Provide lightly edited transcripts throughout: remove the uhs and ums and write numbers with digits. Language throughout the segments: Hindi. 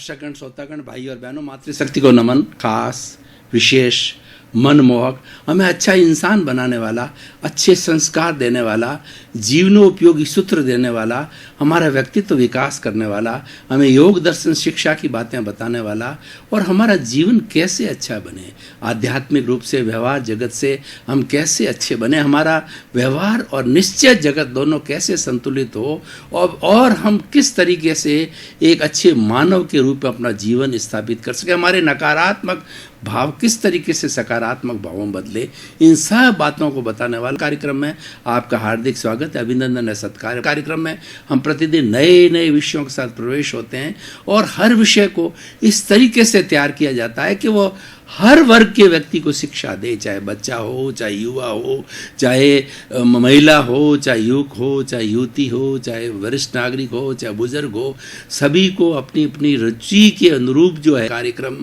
दर्शकगण श्रोतागण भाई और बहनों, मातृशक्ति को नमन। खास विशेष मनमोहक हमें अच्छा इंसान बनाने वाला, अच्छे संस्कार देने वाला, जीवनोपयोगी सूत्र देने वाला, हमारा व्यक्तित्व विकास करने वाला, हमें योग दर्शन शिक्षा की बातें बताने वाला और हमारा जीवन कैसे अच्छा बने, आध्यात्मिक रूप से व्यवहार जगत से हम कैसे अच्छे बने, हमारा व्यवहार और निश्चय जगत दोनों कैसे संतुलित हो और हम किस तरीके से एक अच्छे मानव के रूप में अपना जीवन स्थापित कर सके, हमारे नकारात्मक भाव किस तरीके से सकारात्मक भावों में बदले, इन सब बातों को बताने वाला कार्यक्रम में आपका हार्दिक स्वागत है, अभिनंदन है, सत्कार। कार्यक्रम में हम प्रतिदिन नए नए विषयों के साथ प्रवेश होते हैं और हर विषय को इस तरीके से तैयार किया जाता है कि वो हर वर्ग के व्यक्ति को शिक्षा दे, चाहे बच्चा हो, चाहे युवा हो, चाहे महिला हो, चाहे युवक हो, चाहे युवती हो, चाहे वरिष्ठ नागरिक हो, चाहे बुजुर्ग हो, सभी को अपनी अपनी रुचि के अनुरूप जो है कार्यक्रम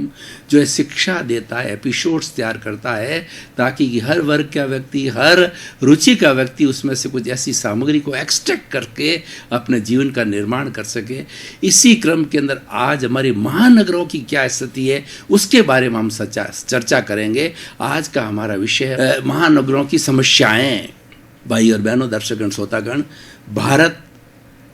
जो है शिक्षा देता है, एपिसोड्स तैयार करता है, ताकि कि हर वर्ग का व्यक्ति, हर रुचि का व्यक्ति उसमें से कुछ ऐसी सामग्री को एक्सट्रैक्ट करके अपने जीवन का निर्माण कर सके। इसी क्रम के अंदर आज हमारे महानगरों की क्या स्थिति है उसके बारे में हम चर्चा करेंगे। आज का हमारा विषय महानगरों की समस्याएं। भाई और बहनों, दर्शकगण श्रोतागण, भारत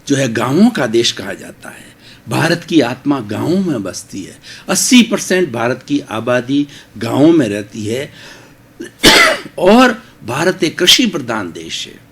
जो है गांवों का देश कहा जाता है। भारत की आत्मा गांवों में बसती है। 80% भारत की आबादी गांवों में रहती है और भारत एक कृषि प्रधान देश है।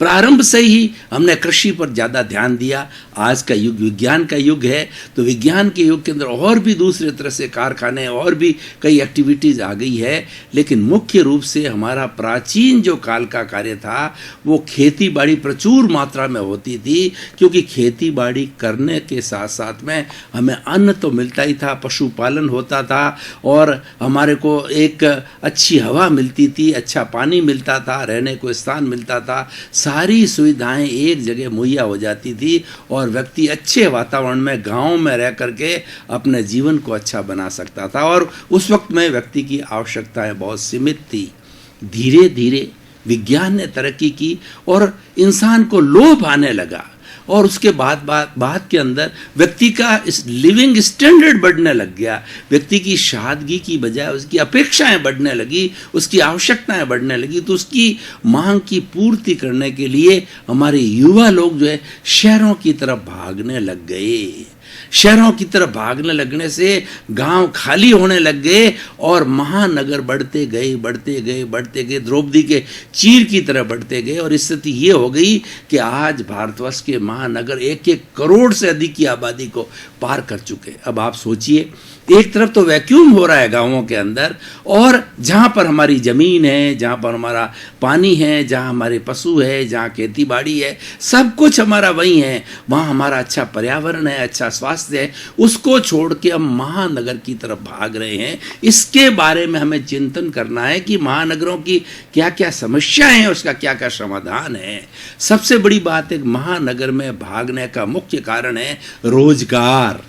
प्रारंभ से ही हमने कृषि पर ज़्यादा ध्यान दिया। आज का युग विज्ञान का युग है, तो विज्ञान के युग के अंदर और भी दूसरे तरह से कारखाने और भी कई एक्टिविटीज़ आ गई है, लेकिन मुख्य रूप से हमारा प्राचीन जो काल का कार्य था वो खेती बाड़ी प्रचुर मात्रा में होती थी, क्योंकि खेती बाड़ी करने के साथ साथ में हमें अन्न तो मिलता ही था, पशुपालन होता था और हमारे को एक अच्छी हवा मिलती थी, अच्छा पानी मिलता था, रहने को स्थान मिलता था, सारी सुविधाएं एक जगह मुहैया हो जाती थी और व्यक्ति अच्छे वातावरण में गांव में रह करके अपने जीवन को अच्छा बना सकता था। और उस वक्त में व्यक्ति की आवश्यकताएं बहुत सीमित थी। धीरे धीरे विज्ञान ने तरक्की की और इंसान को लोभ आने लगा और उसके बाद के अंदर व्यक्ति का इस लिविंग स्टैंडर्ड बढ़ने लग गया। व्यक्ति की सादगी की बजाय उसकी अपेक्षाएं बढ़ने लगी, उसकी आवश्यकताएं बढ़ने लगी, तो उसकी मांग की पूर्ति करने के लिए हमारे युवा लोग जो है शहरों की तरफ भागने लग गए। शहरों की तरफ भागने लगने से गांव खाली होने लग गए और महानगर बढ़ते गए, द्रौपदी के चीर की तरह बढ़ते गए और स्थिति ये हो गई कि आज भारतवर्ष के महानगर 1-1 करोड़ से अधिक की आबादी को पार कर चुके। अब आप सोचिए, एक तरफ तो वैक्यूम हो रहा है गांवों के अंदर, और जहां पर हमारी जमीन है, जहां पर हमारा पानी है, जहां हमारे पशु है, जहां खेती बाड़ी है, सब कुछ हमारा वही है, वहां हमारा अच्छा पर्यावरण है, अच्छा स्वास्थ्य है, उसको छोड़ के हम महानगर की तरफ भाग रहे हैं। इसके बारे में हमें चिंतन करना है कि महानगरों की क्या क्या समस्याएं हैं, उसका क्या क्या समाधान है। सबसे बड़ी बात है, महानगर में भागने का मुख्य कारण है रोजगार,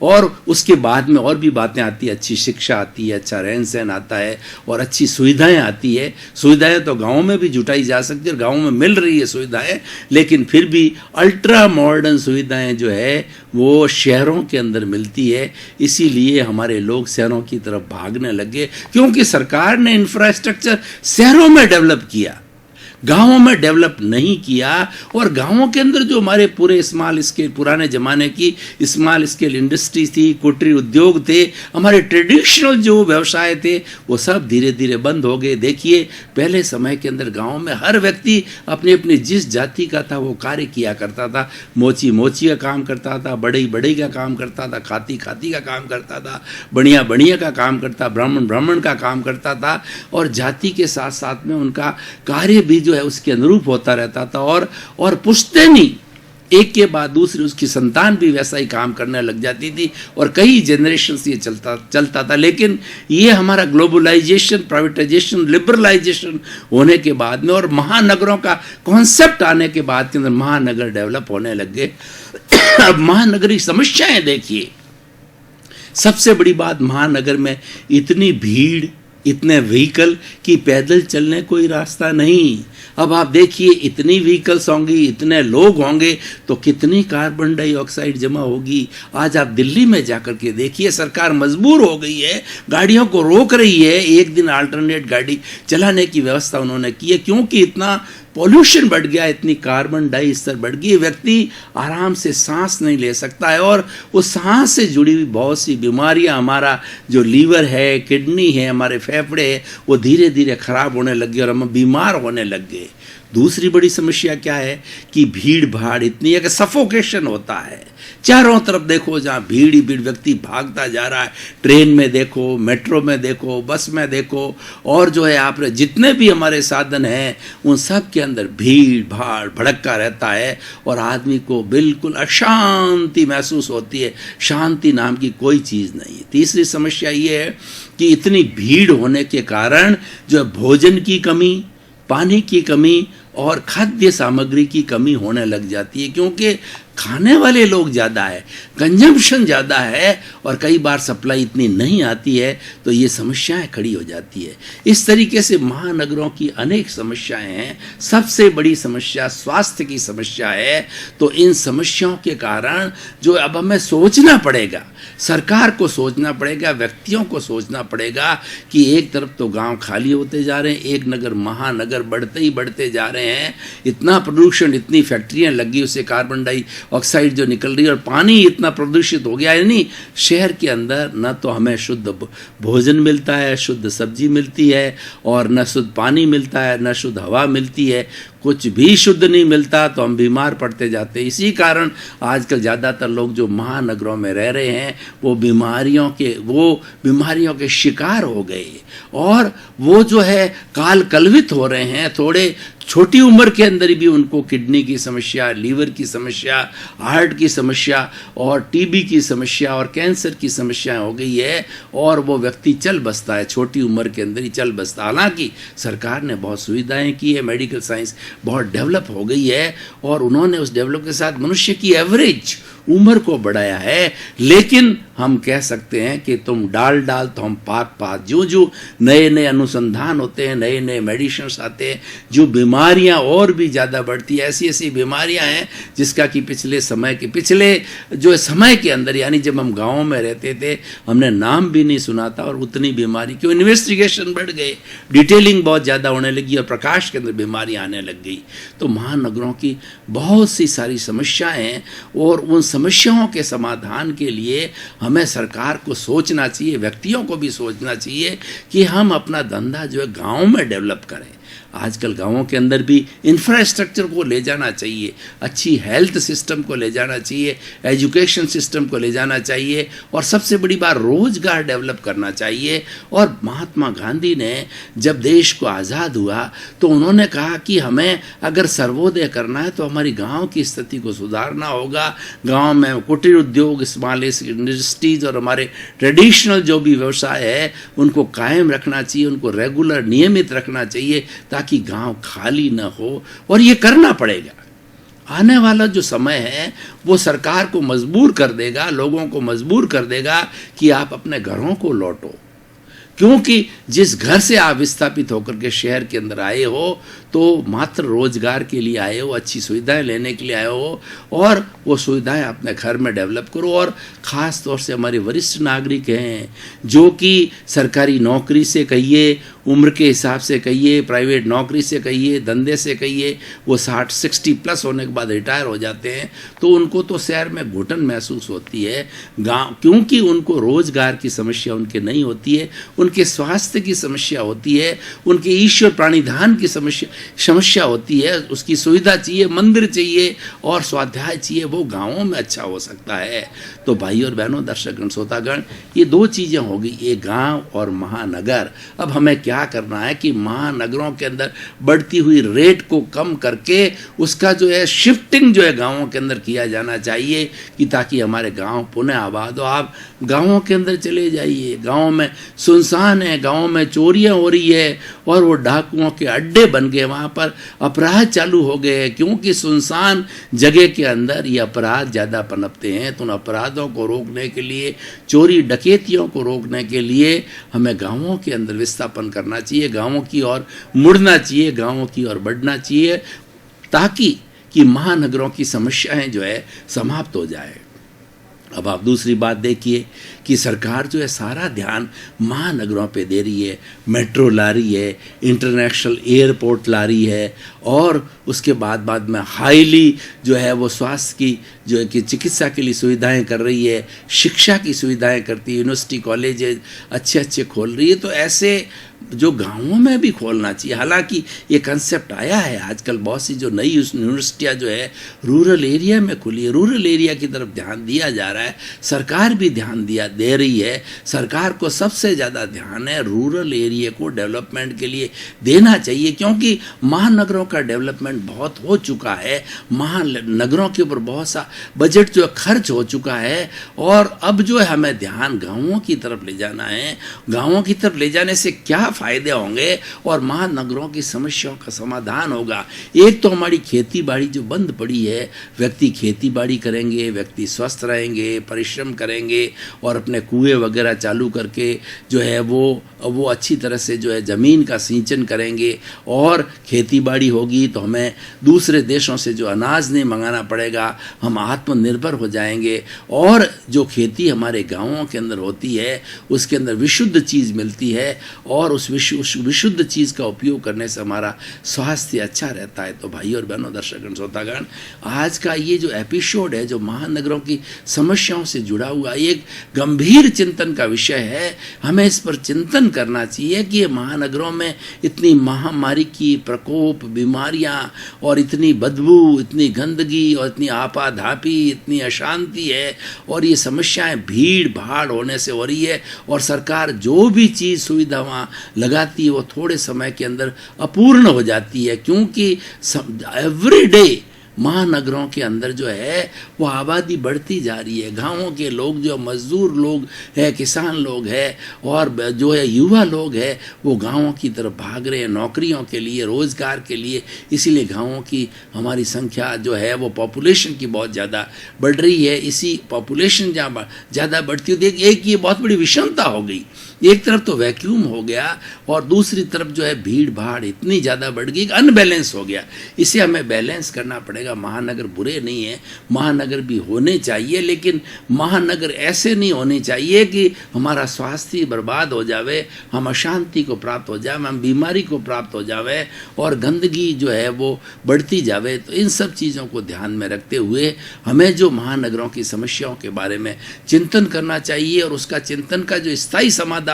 और उसके बाद में और भी बातें आती है, अच्छी शिक्षा आती है, अच्छा रहन सहन आता है और अच्छी सुविधाएं आती है। सुविधाएं तो गाँव में भी जुटाई जा सकती है और गाँव में मिल रही है सुविधाएं, लेकिन फिर भी अल्ट्रा मॉडर्न सुविधाएं जो है वो शहरों के अंदर मिलती है। इसीलिए हमारे लोग शहरों की तरफ भागने लगे, क्योंकि सरकार ने इंफ्रास्ट्रक्चर शहरों में डेवलप किया, गांवों में डेवलप नहीं किया। और गांवों के अंदर जो हमारे पूरे स्मॉल स्केल, पुराने ज़माने की स्मॉल स्केल इंडस्ट्री थी, कुटीर उद्योग थे, हमारे ट्रेडिशनल जो व्यवसाय थे, वो सब धीरे धीरे बंद हो गए। देखिए, पहले समय के अंदर गांव में हर व्यक्ति अपनी अपनी जिस जाति का था वो कार्य किया करता था। मोची मोची का काम करता था, बढ़ई बढ़ई का काम करता था, खाती खाती का काम करता था, बढ़िया बढ़िया का काम करता, ब्राह्मण ब्राह्मण का काम करता था, और जाति के साथ साथ में उनका कार्य भी जो है उसके अनुरूप होता रहता था। और पुश्तैनी एक के बाद दूसरी उसकी संतान भी वैसा ही काम करने लग जाती थी और कई जनरेशन से ये चलता था। लेकिन ये हमारा ग्लोबलाइजेशन, प्राइवेटाइजेशन, लिबरलाइजेशन होने के बाद में और महानगरों का कॉन्सेप्ट आने के बाद के अंदर महानगर डेवलप होने लग गए। अब महानगरी समस्याएं देखिए, सबसे बड़ी बात, महानगर में इतनी भीड़, इतने व्हीकल कि पैदल चलने कोई रास्ता नहीं। अब आप देखिए इतनी व्हीकल्स होंगी, इतने लोग होंगे तो कितनी कार्बन डाइऑक्साइड जमा होगी। आज आप दिल्ली में जाकर के देखिए, सरकार मजबूर हो गई है, गाड़ियों को रोक रही है, एक दिन अल्टरनेट गाड़ी चलाने की व्यवस्था उन्होंने की है, क्योंकि इतना पॉल्यूशन बढ़ गया, इतनी कार्बन डाई स्तर बढ़ गई, व्यक्ति आराम से सांस नहीं ले सकता है। और वो सांस से जुड़ी हुई बहुत सी बीमारियां, हमारा जो लीवर है, किडनी है, हमारे फेफड़े है, वो धीरे धीरे खराब होने लगे और हम बीमार होने लग गए। दूसरी बड़ी समस्या क्या है कि भीड़ भाड़ इतनी है कि सफोकेशन होता है। चारों तरफ देखो, जहाँ भीड़ ही भीड़, व्यक्ति भागता जा रहा है। ट्रेन में देखो, मेट्रो में देखो, बस में देखो, और जो है आप जितने भी हमारे साधन हैं उन सब के अंदर भीड़ भाड़ भड़का रहता है और आदमी को बिल्कुल अशांति महसूस होती है। शांति नाम की कोई चीज़ नहीं है। तीसरी समस्या ये है कि इतनी भीड़ होने के कारण जो है भोजन की कमी, पानी की कमी और खाद्य सामग्री की कमी होने लग जाती है, क्योंकि खाने वाले लोग ज़्यादा है, कंजम्पशन ज़्यादा है और कई बार सप्लाई इतनी नहीं आती है, तो ये समस्याएं खड़ी हो जाती है। इस तरीके से महानगरों की अनेक समस्याएं हैं। सबसे बड़ी समस्या स्वास्थ्य की समस्या है। तो इन समस्याओं के कारण जो अब हमें सोचना पड़ेगा, सरकार को सोचना पड़ेगा, व्यक्तियों को सोचना पड़ेगा कि एक तरफ तो गांव खाली होते जा रहे हैं, एक नगर महानगर बढ़ते ही बढ़ते जा रहे हैं, इतना प्रदूषण, इतनी फैक्ट्रियां लगी, उससे कार्बन डाइऑक्साइड जो निकल रही है, और पानी इतना प्रदूषित हो गया है। यानी शहर के अंदर न तो हमें शुद्ध भोजन मिलता है, शुद्ध सब्जी मिलती है, और न शुद्ध पानी मिलता है, न शुद्ध हवा मिलती है, कुछ भी शुद्ध नहीं मिलता, तो हम बीमार पड़ते जाते हैं। इसी कारण आजकल ज़्यादातर लोग जो महानगरों में रह रहे हैं वो बीमारियों के शिकार हो गए और वो जो है काल कलवित हो रहे हैं। थोड़े छोटी उम्र के अंदर भी उनको किडनी की समस्या, लीवर की समस्या, हार्ट की समस्या और टीबी की समस्या और कैंसर की समस्या हो गई है, और वो व्यक्ति चल बसता है, छोटी उम्र के अंदर ही चल बसता। हालांकि सरकार ने बहुत सुविधाएं की है, मेडिकल साइंस बहुत डेवलप हो गई है और उन्होंने उस डेवलप के साथ मनुष्य की एवरेज उम्र को बढ़ाया है। लेकिन हम कह सकते हैं कि तुम डाल तो हम पात। जो नए नए अनुसंधान होते हैं, नए नए मेडिसिन्स आते हैं, जो बीमारियां और भी ज़्यादा बढ़ती है, ऐसी ऐसी बीमारियां हैं जिसका कि पिछले समय के अंदर, यानी जब हम गाँव में रहते थे, हमने नाम भी नहीं सुना था, और उतनी बीमारी क्यों, इन्वेस्टिगेशन बढ़ गए, डिटेलिंग बहुत ज़्यादा होने लगी और प्रकाश के अंदर बीमारियाँ आने लग गई। तो महानगरों की बहुत सी सारी समस्याएं हैं और उन समस्याओं के समाधान के लिए हमें सरकार को सोचना चाहिए, व्यक्तियों को भी सोचना चाहिए कि हम अपना धंधा जो है गाँव में डेवलप करें। आजकल गांवों के अंदर भी इंफ्रास्ट्रक्चर को ले जाना चाहिए, अच्छी हेल्थ सिस्टम को ले जाना चाहिए, एजुकेशन सिस्टम को ले जाना चाहिए, और सबसे बड़ी बात रोजगार डेवलप करना चाहिए। और महात्मा गांधी ने जब देश को आज़ाद हुआ तो उन्होंने कहा कि हमें अगर सर्वोदय करना है तो हमारी गांव की स्थिति को सुधारना होगा। गांव में कुटीर उद्योग, स्मॉल इंडस्ट्रीज और हमारे ट्रेडिशनल जो भी व्यवसाय है उनको कायम रखना चाहिए, उनको रेगुलर नियमित रखना चाहिए ताकि गांव खाली न हो। और ये करना पड़ेगा। आने वाला जो समय है वो सरकार को मजबूर कर देगा, लोगों को मजबूर कर देगा कि आप अपने घरों को लौटो, क्योंकि जिस घर से आप विस्थापित होकर के शहर के अंदर आए हो तो मात्र रोजगार के लिए आए हो, अच्छी सुविधाएं लेने के लिए आए हो, और वो सुविधाएं अपने घर में डेवलप करो। और ख़ास तौर से हमारे वरिष्ठ नागरिक हैं जो कि सरकारी नौकरी से कहिए, उम्र के हिसाब से कहिए, प्राइवेट नौकरी से कहिए, धंधे से कहिए, वो 60 प्लस होने के बाद रिटायर हो जाते हैं, तो उनको तो शहर में घुटन महसूस होती है गाँव, क्योंकि उनको रोजगार की समस्या उनके नहीं होती है, उनके स्वास्थ्य की समस्या होती है, उनके ईश्वर प्राणिधान की समस्या होती है। उसकी सुविधा चाहिए, मंदिर चाहिए और स्वाध्याय चाहिए, वो गाँवों में अच्छा हो सकता है। तो भाई और बहनों, दर्शकगण, श्रोतागण, ये दो चीज़ें हो गई, एक गाँव और महानगर। अब हमें क्या क्या करना है कि महानगरों के अंदर बढ़ती हुई रेट को कम करके उसका जो है शिफ्टिंग जो है गांवों के अंदर किया जाना चाहिए, कि ताकि हमारे गांव पुनः आबाद हो। आप गांवों के अंदर चले जाइए, गांव में सुनसान है, गांव में चोरियां हो रही है और वो डाकुओं के अड्डे बन गए, वहाँ पर अपराध चालू हो गए हैं, क्योंकि सुनसान जगह के अंदर ये अपराध ज़्यादा पनपते हैं। तो उन अपराधों को रोकने के लिए, चोरी डकैतियों को रोकने के लिए हमें गांवों के अंदर विस्थापन करना चाहिए, गांवों की ओर मुड़ना चाहिए, गांवों की ओर बढ़ना चाहिए, ताकि कि महानगरों की समस्याएं जो है समाप्त हो जाए। अब आप दूसरी बात देखिए कि सरकार जो है सारा ध्यान महानगरों पे दे रही है, मेट्रो ला रही है, इंटरनेशनल एयरपोर्ट ला रही है, और उसके बाद में हाईली जो है वो स्वास्थ्य की जो है कि चिकित्सा के लिए सुविधाएं कर रही है, शिक्षा की सुविधाएं करती है, यूनिवर्सिटी कॉलेज अच्छे खोल रही है। तो ऐसे जो गांवों में भी खोलना चाहिए। हालांकि ये कंसेप्ट आया है आजकल, बहुत सी जो नई यूनिवर्सिटियां जो है रूरल एरिया में खुली है, रूरल एरिया की तरफ ध्यान दिया जा रहा है, सरकार भी ध्यान दे रही है। सरकार को सबसे ज़्यादा ध्यान है रूरल एरिया को डेवलपमेंट के लिए देना चाहिए, क्योंकि महानगरों का डेवलपमेंट बहुत हो चुका है, महानगरों के ऊपर बहुत सा बजट जो खर्च हो चुका है, और अब जो है हमें ध्यान गाँवों की तरफ ले जाना है। गाँवों की तरफ ले जाने से क्या फायदे होंगे और महानगरों की समस्याओं का समाधान होगा। एक तो हमारी खेती बाड़ी जो बंद पड़ी है, व्यक्ति खेती बाड़ी करेंगे, व्यक्ति स्वस्थ रहेंगे, परिश्रम करेंगे और अपने कुएं वगैरह चालू करके जो है वो अच्छी तरह से जो है ज़मीन का सिंचन करेंगे, और खेती बाड़ी होगी तो हमें दूसरे देशों से जो अनाज नहीं मंगाना पड़ेगा, हम आत्मनिर्भर हो जाएंगे, और जो खेती हमारे गाँवों के अंदर होती है उसके अंदर विशुद्ध चीज़ मिलती है, और उस विशुद्ध चीज़ का उपयोग करने से हमारा स्वास्थ्य अच्छा रहता है। तो भाई और बहनों, दर्शकगण, श्रोतागण, आज का ये जो एपिसोड है जो महानगरों की समस्याओं से जुड़ा हुआ एक गंभीर चिंतन का विषय है। हमें इस पर चिंतन करना चाहिए कि ये महानगरों में इतनी महामारी की प्रकोप, बीमारियां और इतनी बदबू, इतनी गंदगी और इतनी आपाधापी, इतनी अशांति है, और ये समस्याएं भीड़ भाड़ होने से हो रही है, और सरकार जो भी चीज़ सुविधा वहाँ लगाती है वो थोड़े समय के अंदर अपूर्ण हो जाती है, क्योंकि एवरी डे महानगरों के अंदर जो है वो आबादी बढ़ती जा रही है। गांवों के लोग जो मजदूर लोग हैं, किसान लोग हैं, और जो है युवा लोग हैं, वो गांवों की तरफ भाग रहे हैं नौकरियों के लिए, रोज़गार के लिए। इसीलिए गांवों की हमारी संख्या जो है वो पॉपुलेशन की बहुत ज़्यादा बढ़ रही है। इसी पॉपुलेशन जहाँ ज़्यादा बढ़ती है, एक ये बहुत बड़ी विषमता हो गई। एक तरफ तो वैक्यूम हो गया और दूसरी तरफ जो है भीड़ भाड़ इतनी ज़्यादा बढ़ गई, अनबैलेंस हो गया। इसे हमें बैलेंस करना पड़ेगा। महानगर बुरे नहीं है, महानगर भी होने चाहिए, लेकिन महानगर ऐसे नहीं होने चाहिए कि हमारा स्वास्थ्य बर्बाद हो जावे, हम अशांति को प्राप्त हो जाए, हम बीमारी को प्राप्त हो जावे और गंदगी जो है वो बढ़ती जावे। तो इन सब चीज़ों को ध्यान में रखते हुए हमें जो महानगरों की समस्याओं के बारे में चिंतन करना चाहिए, और उसका चिंतन का जो स्थायी समाधान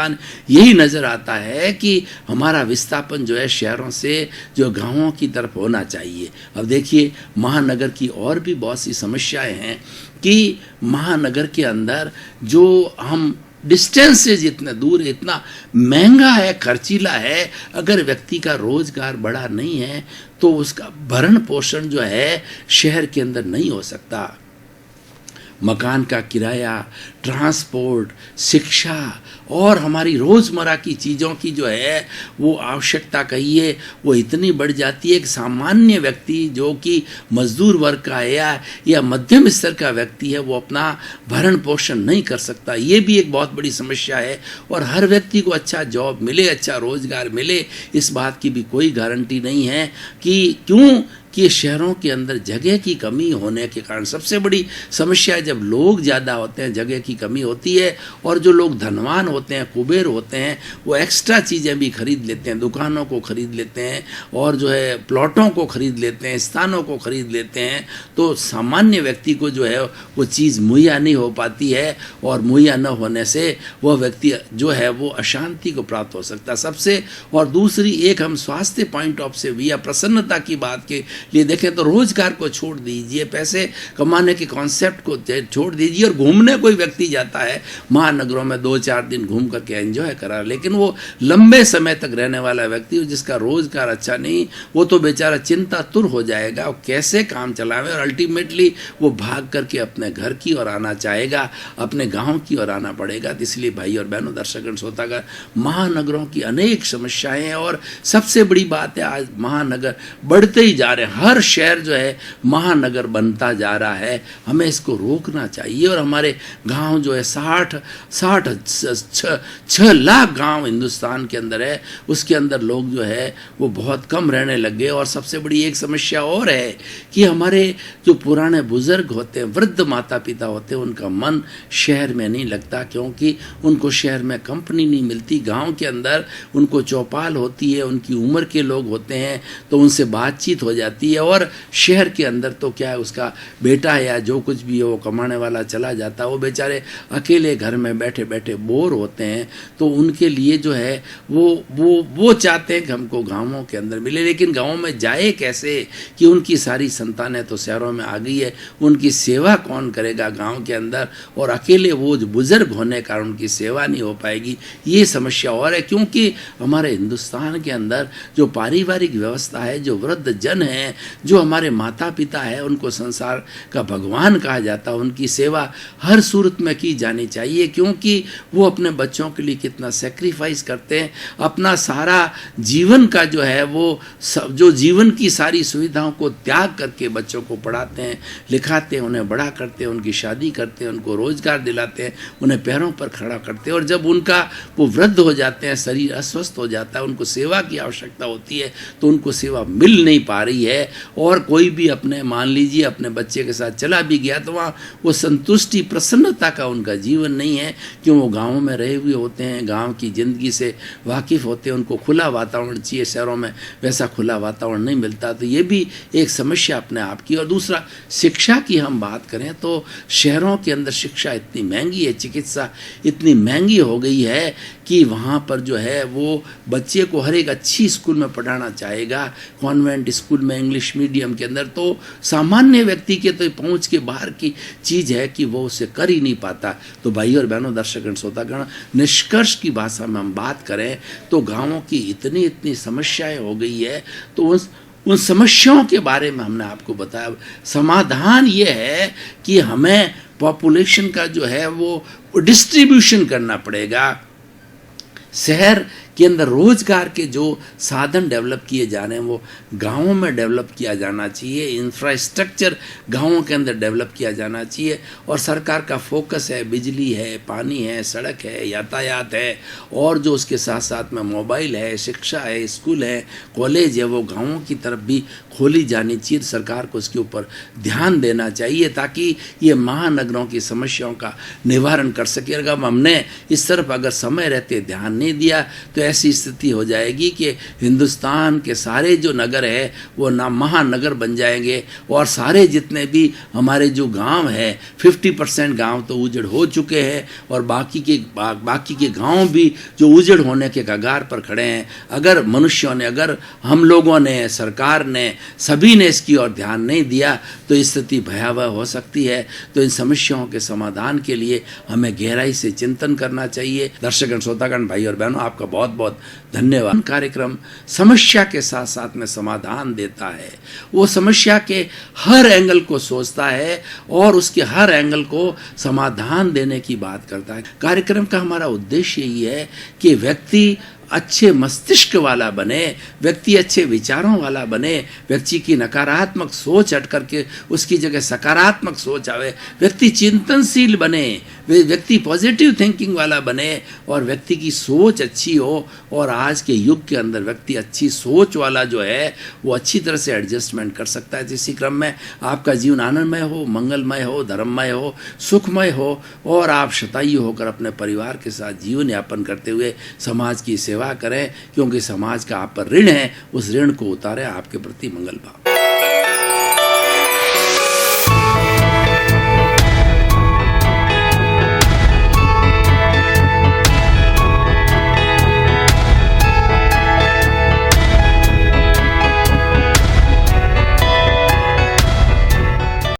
यही नज़र आता है कि हमारा विस्थापन जो है शहरों से जो गांवों की तरफ होना चाहिए। अब देखिए, महानगर की और भी बहुत सी समस्याएं हैं कि महानगर के अंदर जो हम डिस्टेंसेज इतना दूर है, इतना महंगा है, खर्चीला है। अगर व्यक्ति का रोजगार बड़ा नहीं है तो उसका भरण पोषण जो है शहर के अंदर नहीं हो सकता। मकान का किराया, ट्रांसपोर्ट, शिक्षा और हमारी रोज़मर्रा की चीज़ों की जो है वो आवश्यकता कहिए वो इतनी बढ़ जाती है कि सामान्य व्यक्ति जो कि मजदूर वर्ग का है या मध्यम स्तर का व्यक्ति है वो अपना भरण पोषण नहीं कर सकता। ये भी एक बहुत बड़ी समस्या है। और हर व्यक्ति को अच्छा जॉब मिले, अच्छा रोज़गार मिले, इस बात की भी कोई गारंटी नहीं है कि शहरों के अंदर जगह की कमी होने के कारण सबसे बड़ी समस्या है जब लोग ज़्यादा होते हैं, जगह की कमी होती है। और जो लोग धनवान होते हैं, कुबेर होते हैं, वो एक्स्ट्रा चीज़ें भी खरीद लेते हैं, दुकानों को खरीद लेते हैं और जो है प्लॉटों को खरीद लेते हैं, स्थानों को खरीद लेते हैं। तो सामान्य व्यक्ति को जो है वो चीज़ मुहैया नहीं हो पाती है, और मुहैया न होने से वह व्यक्ति जो है वो अशांति को प्राप्त हो सकता है सबसे। और दूसरी एक हम स्वास्थ्य पॉइंट ऑफ से या प्रसन्नता की बात के लिए देखें तो रोजगार को छोड़ दीजिए, पैसे कमाने के कॉन्सेप्ट को छोड़ दीजिए और घूमने कोई व्यक्ति जाता है महानगरों में 2-4 दिन घूम करके एंजॉय करा, लेकिन वो लंबे समय तक रहने वाला व्यक्ति हो जिसका रोजगार अच्छा नहीं, वो तो बेचारा चिंतातुर हो जाएगा और कैसे काम चलावे और अल्टीमेटली वो भाग करके अपने घर की ओर आना चाहेगा, अपने गांव की ओर आना पड़ेगा। तो इसलिए भाई और बहनों, दर्शकगण, श्रोतागण, महानगरों की अनेक समस्याएं हैं और सबसे बड़ी बात है आज महानगर बढ़ते ही जा रहे हैं। हर शहर जो है महानगर बनता जा रहा है, हमें इसको रोकना चाहिए। और हमारे गांव जो है 6 लाख गांव हिंदुस्तान के अंदर है, उसके अंदर लोग जो है वो बहुत कम रहने लगे। और सबसे बड़ी एक समस्या और है कि हमारे जो पुराने बुजुर्ग होते हैं, वृद्ध माता पिता होते हैं, उनका मन शहर में नहीं लगता क्योंकि उनको शहर में कंपनी नहीं मिलती। गांव के अंदर उनको चौपाल होती है, उनकी उम्र के लोग होते हैं तो उनसे बातचीत हो जाती है। और शहर के अंदर तो क्या है, उसका बेटा या जो कुछ भी हो वो कमाने वाला चला जाता है, वो बेचारे अकेले घर में बैठे बैठे बोर होते हैं। तो उनके लिए जो है वो चाहते हैं कि हमको गाँवों के अंदर मिले, लेकिन गाँव में जाए कैसे कि उनकी सारी संतानें तो शहरों में आ गई है, उनकी सेवा कौन करेगा गांव के अंदर, और अकेले वो बुजुर्ग होने का उनकी सेवा नहीं हो पाएगी। ये समस्या और है क्योंकि हमारे हिंदुस्तान के अंदर जो पारिवारिक व्यवस्था है, जो वृद्ध जन हैं, जो हमारे माता पिता है, उनको संसार का भगवान कहा जाता है, उनकी सेवा हर सूरत में की जानी चाहिए क्योंकि वो अपने बच्चों के लिए कितना सेक्रीफाइस करते हैं, अपना सारा जीवन का जो है वो जो जीवन की सारी सुविधाओं को त्याग करके बच्चों को पढ़ाते हैं, लिखाते हैं, उन्हें बड़ा करते हैं, उनकी शादी करते हैं, उनको रोजगार दिलाते हैं, उन्हें पैरों पर खड़ा करते हैं। और जब उनका वो वृद्ध हो जाते हैं, शरीर अस्वस्थ हो जाता है, उनको सेवा की आवश्यकता होती है तो उनको सेवा मिल नहीं पा रही है। और कोई भी अपने मान लीजिए अपने बच्चे के साथ चला भी गया तो वहाँ वो संतुष्टि प्रसन्नता का उनका जीवन नहीं है, क्यों वो गाँव में रहे हुए होते हैं, गाँव की ज़िंदगी से वाकिफ़ होते हैं, उनको खुला वातावरण चाहिए, शहरों में वैसा खुला वातावरण नहीं मिलता। तो ये भी एक समस्या अपने आप की। और दूसरा, शिक्षा की हम बात करें तो शहरों के अंदर शिक्षा इतनी महंगी है, चिकित्सा इतनी महंगी हो गई है कि वहाँ पर जो है वो बच्चे को हर एक अच्छी स्कूल में पढ़ाना चाहेगा, कॉन्वेंट स्कूल में, इंग्लिश मीडियम के अंदर, तो सामान्य व्यक्ति के तो पहुँच के बाहर की चीज़ है कि वो उसे कर ही नहीं पाता। तो भाई और बहनों, दर्शकगण, श्रोतागण, निष्कर्ष की भाषा में हम बात करें तो गाँवों की इतनी समस्याएं हो गई है। तो उन समस्याओं के बारे में हमने आपको बताया। समाधान ये है कि हमें पॉपुलेशन का जो है वो डिस्ट्रीब्यूशन करना पड़ेगा। शहर के अंदर रोजगार के जो साधन डेवलप किए जा रहे हैं वो गाँवों में डेवलप किया जाना चाहिए, इंफ्रास्ट्रक्चर गाँवों के अंदर डेवलप किया जाना चाहिए। और सरकार का फोकस है बिजली है, पानी है, सड़क है, यातायात है, और जो उसके साथ साथ में मोबाइल है, शिक्षा है, स्कूल है, कॉलेज है, वो गाँवों की तरफ भी खोली जानी चाहिए। सरकार को इसके ऊपर ध्यान देना चाहिए ताकि ये महानगरों की समस्याओं का निवारण कर सके। अगर हमने इस तरफ अगर समय रहते ध्यान नहीं दिया तो ऐसी स्थिति हो जाएगी कि हिंदुस्तान के सारे जो नगर है वो ना महानगर बन जाएंगे और सारे जितने भी हमारे जो गांव है 50% गांव तो उजड़ हो चुके हैं और बाकी के गांव भी जो उजड़ होने के कगार पर खड़े हैं। अगर मनुष्यों ने, अगर हम लोगों ने, सरकार ने, सभी ने इसकी ओर ध्यान नहीं दिया तो स्थिति भयावह हो सकती है। तो इन समस्याओं के समाधान के लिए हमें गहराई से चिंतन करना चाहिए। दर्शकगण, श्रोतागण, भाई और बहनों, आपका बहुत बहुत धन्यवाद। कार्यक्रम समस्या के साथ साथ में समाधान देता है, वो समस्या के हर एंगल को सोचता है और उसके हर एंगल को समाधान देने की बात करता है। कार्यक्रम का हमारा उद्देश्य यही है कि व्यक्ति अच्छे मस्तिष्क वाला बने, व्यक्ति अच्छे विचारों वाला बने, व्यक्ति की नकारात्मक सोच हट करके उसकी जगह सकारात्मक सोच आवे, व्यक्ति चिंतनशील बने, व्यक्ति पॉजिटिव थिंकिंग वाला बने और व्यक्ति की सोच अच्छी हो। और आज के युग के अंदर व्यक्ति अच्छी सोच वाला जो है वो अच्छी तरह से एडजस्टमेंट कर सकता है। इसी क्रम में आपका जीवन आनंदमय हो, मंगलमय हो, धर्ममय हो, सुखमय हो और आप शतायु होकर अपने परिवार के साथ जीवन यापन करते हुए समाज की सेवा करें, क्योंकि समाज का आप पर ऋण है, उस ऋण को उतारें। आपके प्रति मंगल भाव।